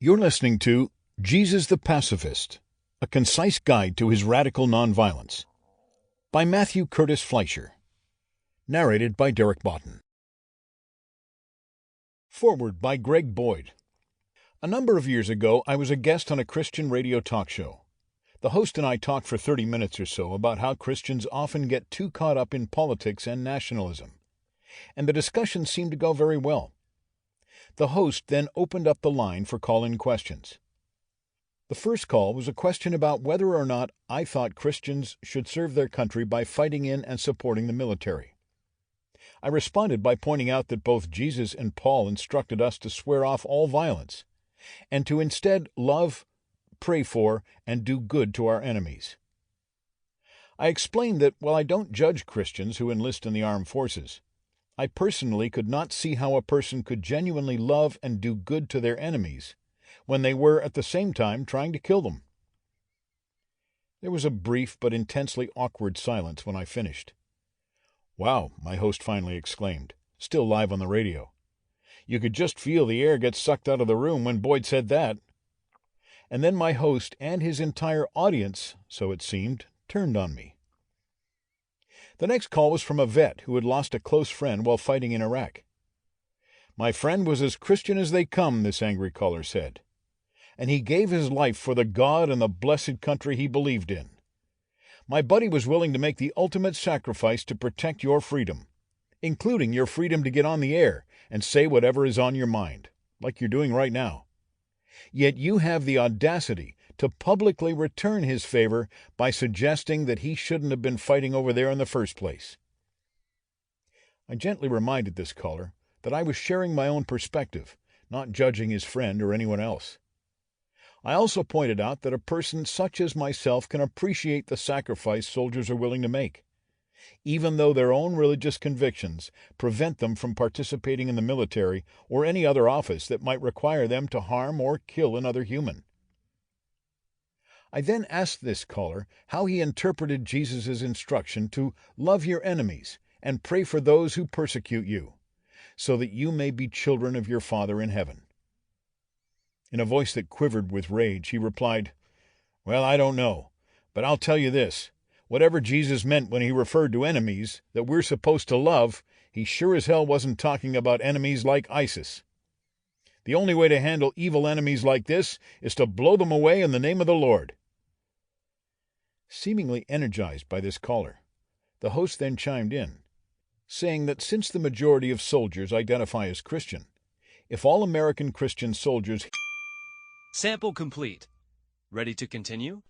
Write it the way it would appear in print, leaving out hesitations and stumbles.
You're listening to Jesus the Pacifist, a concise guide to his radical nonviolence, by Matthew Curtis Fleischer, narrated by Botten. Foreword by Greg Boyd. A number of years ago, I was a guest on a Christian radio talk show. The host and I talked for 30 minutes or so about how Christians often get too caught up in politics and nationalism, and the discussion seemed to go very well. The host then opened up the line for call-in questions. The first call was a question about whether or not I thought Christians should serve their country by fighting in and supporting the military. I responded by pointing out that both Jesus and Paul instructed us to swear off all violence, and to instead love, pray for, and do good to our enemies. I explained that while I don't judge Christians who enlist in the armed forces, I personally could not see how a person could genuinely love and do good to their enemies when they were at the same time trying to kill them. There was a brief but intensely awkward silence when I finished. "Wow," my host finally exclaimed, still live on the radio. "You could just feel the air get sucked out of the room when Boyd said that." And then my host and his entire audience, so it seemed, turned on me. The next call was from a vet who had lost a close friend while fighting in Iraq. "My friend was as Christian as they come," this angry caller said, "and he gave his life for the God and the blessed country he believed in. My buddy was willing to make the ultimate sacrifice to protect your freedom, including your freedom to get on the air and say whatever is on your mind, like you're doing right now. Yet you have the audacity to publicly return his favor by suggesting that he shouldn't have been fighting over there in the first place." I gently reminded this caller that I was sharing my own perspective, not judging his friend or anyone else. I also pointed out that a person such as myself can appreciate the sacrifice soldiers are willing to make, even though their own religious convictions prevent them from participating in the military or any other office that might require them to harm or kill another human. I then asked this caller how he interpreted Jesus' instruction to love your enemies and pray for those who persecute you, so that you may be children of your Father in heaven. In a voice that quivered with rage, he replied, "Well, I don't know, but I'll tell you this. Whatever Jesus meant when he referred to enemies that we're supposed to love, he sure as hell wasn't talking about enemies like ISIS. The only way to handle evil enemies like this is to blow them away in the name of the Lord." Seemingly energized by this caller, the host then chimed in, saying that since the majority of soldiers identify as Christian, if all American Christian soldiers... Sample complete. Ready to continue?